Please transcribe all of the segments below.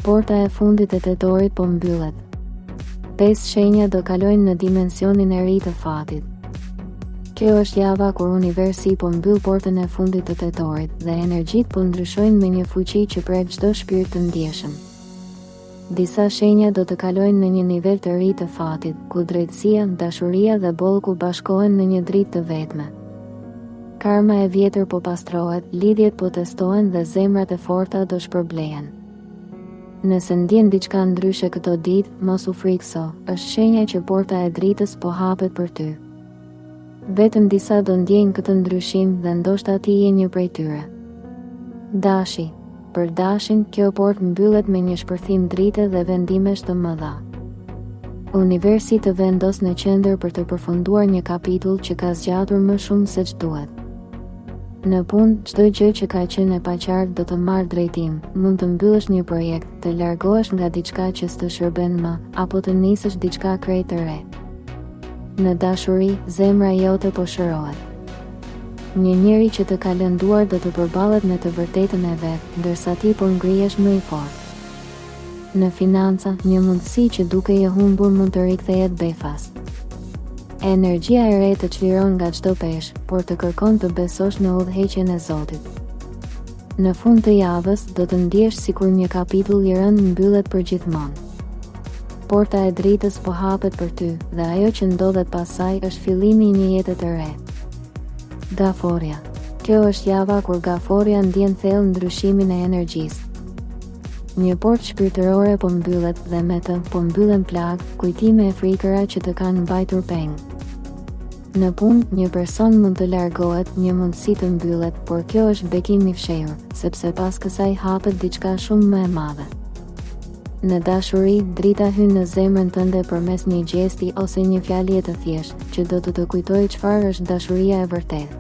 Porta e fundit e tetorit po mbyllet. 5 shenja do kalojnë në dimensionin e ri të fatit. Kjo është java kur universi po mbyll portën e fundit të tetorit dhe energjitë po ndryshojnë me një fuqi që prek çdo shpirt të ndjeshëm. Disa shenja do të kalojnë në një nivel të ri të fatit, ku drejtësia, dashuria dhe bollku bashkohen në një dritë të vetme. Karma e vjetër po pastrohet, lidhjet po testohen dhe zemrat e forta do shpërblehen. Nëse ndjen diçka ndryshe këto ditë, mos u frikso, është shenja që porta e dritës po hapet për ty. Vetëm disa do ndjejnë këtë ndryshim dhe ndoshta ti je një prej tyre. Dashi. Për dashin, kjo portë mbyllet me një shpërthim drite dhe vendimesh të mëdha. Universi të vendos në qendër për të përfunduar një kapitull që ka zgjatur më shumë se ç'duhet. Në punë, çdo gjë që ka qenë e paqartë do të marrë drejtim. Mund të mbyllësh një projekt, të largohesh nga diçka që s'të shërben më, apo të nisësh diçka krejt të re. Në dashuri, zemra jote po shërohet. Një njeri që të ka lënduar do të përballet me të vërtetën e vet, ndërsa ti po ngrihesh më i fortë. Në financa, një mundësi që duke e humbur mund të rikthehet befas. Energjia e re të çliron nga çdo peshë, por të kërkon të besosh në udhëheqjen e Zotit. Në fund të javës do të ndjesh sikur një kapitull i rënd mbyllet përgjithmonë. Porta e dritës po hapet për ty, dhe ajo që ndodhet pas saj është fillimi i një jete të re. Gaforia. Kjo është java kur gaforia ndjen thellë ndryshimin e energjisë. Një portë shpirtërore po mbyllet dhe me të po mbyllen plagë, kujtime e frikëra që të kanë mbajtur peng. Në punë, një person mund të largohet, një mundësi të mbyllet, por kjo është bekim i fshehur, sepse pas kësaj hapet diçka shumë më e madhe. Në dashuri, drita hyn në zemrën tënde përmes një gjesti ose një fjalëje të thjeshtë, që do të kujtojë çfarë është dashuria e vërtetë.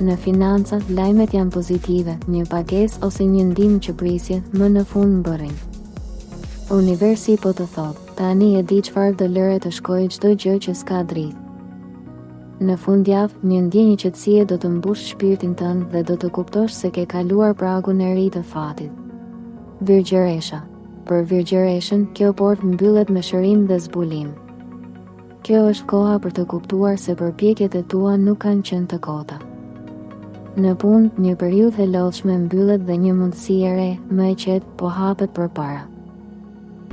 Në financa, lajmet janë pozitive, një pagesë ose një ndihmë që prisje, më në fund mbërrin. Universi po të thotë, tani e di çfarë do lëre të shkojë çdo gjë që s'ka dritë. Në fundjavë, një ndjenjë qetësie do të mbush shpirtin tënd dhe do të kuptosh se ke kaluar pragun e ri të fatit. Virgjëresha. Për virgjëreshën, kjo portë mbyllet me shërim dhe zbulim. Kjo është koha për të kuptuar se përpjekjet e tua nuk kanë qenë të kota. Në punë, një periudhë e lodhshme mbyllet dhe një mundësi e re, më e qetë, po hapet përpara.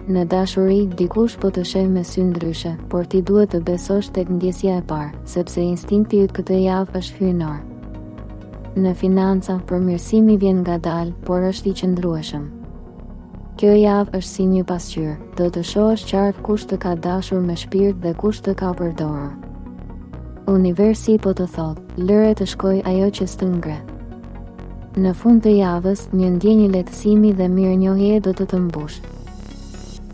Në dashuri, dikush po të sheh me sy ndryshe, por ti duhet të besosh tek ndjesja e parë, sepse instinkti yt këtë javë është hyjnor. Në financa, përmirësimi vjen ngadalë, por është i qëndrueshëm. Kjo javë është si një pasqyrë, do të shohësh qartë kush të ka dashur me shpirt dhe kush të ka përdorur. Universi po të thotë, lëre të shkojë ajo që s'të ngre. Në fund të javës, një ndjenjë lehtësimi dhe mirënjohje do të mbush.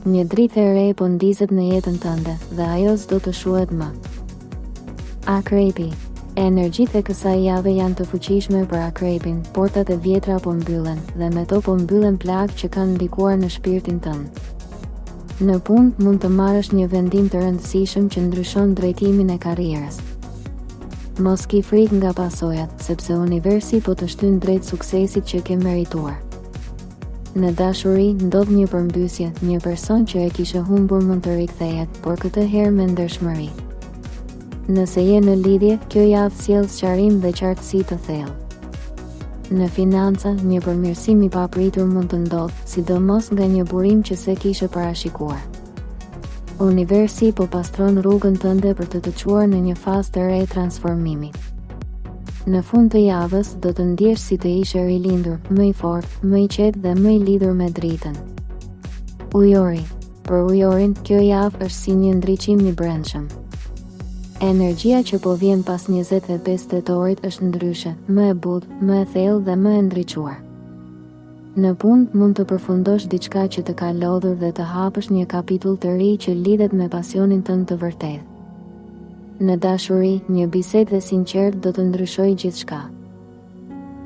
Një dritë e re po ndizet në jetën tënde dhe ajo s'do të shuhet më. Akrepi. Energjitë e kësaj jave janë të fuqishme për akrepin, portat e vjetra po mbyllen dhe me to po mbyllen plagë që kanë ndikuar në shpirtin tënd. Në punë, mund të marrësh një vendim të rëndësishëm që ndryshon drejtimin e karrierës. Mos ki frikë nga pasojat, sepse universi po të shtyn drejt suksesit që ke merituar. Në dashuri, ndodh një përmbysje, një person që e kishe humbur mund të rikthehet, por këtë herë me ndershmëri. Nëse je në lidhje, kjo javë sjell sqarim dhe qartësi të thellë. Në financa, një përmirësim i papritur mund të ndodhë, sidomos nga një burim që se kishe parashikuar. Universi po pastron rrugën tënde për të çuar në një fazë të re transformimi. Në fund të javës, do të ndjesh si të ishe rilindur, më i fortë, më i qetë dhe më i lidhur me dritën. Ujori. Për ujorin, kjo javë është si një ndriçim i brendshëm. Energjia që po vjen pas 25 tetorit është ndryshe, më e butë, më e thellë dhe më e ndriçuar. Në punë, mund të përfundosh diçka që të ka lodhur dhe të hapësh një kapitull të ri që lidhet me pasionin tënd të vërtetë. Në dashuri, një bisedë e sinqertë do të ndryshojë gjithçka.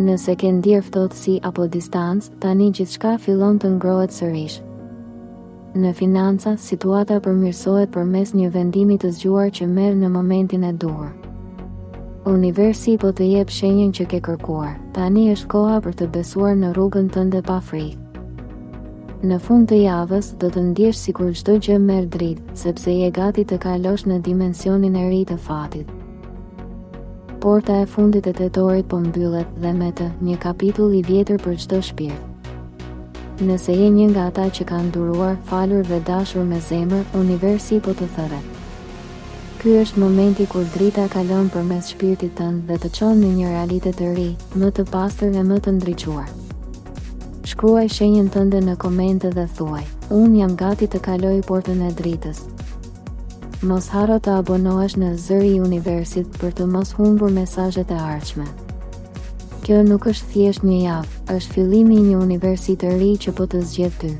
Nëse ke ndier ftohtësi apo distancë, tani gjithçka fillon të ngrohet sërish. Në financa, situata përmirësohet përmes një vendimi të zgjuar që merr në momentin e duhur. Universi po të jep shenjën që ke kërkuar. Tani është koha për të besuar në rrugën tënde pa frikë. Në fund të javës do të ndjesh sikur çdo gjë merr dritë, sepse je gati të kalosh në dimensionin e ri të fatit. Porta e fundit e tetorit po mbyllet dhe me të një kapitull I vjetër për çdo shpirt. Nëse je një nga ata që kanë duruar, falur dhe dashur me zemër, universi po të thërret. Ky është momenti kur drita kalon përmes shpirtit tënd dhe të çon në një realitet të ri, më të pastër dhe më të ndriçuar. Shkruaj shenjën tënde në komente dhe thuaj: unë jam gati të kaloj portën e dritës. Mos harro të abonohesh në Zëri I Universit për të mos humbur mesazhet e ardhshme. Kjo nuk është thjesht një javë, është fillimi I një universi të ri që po të zgjedh ty.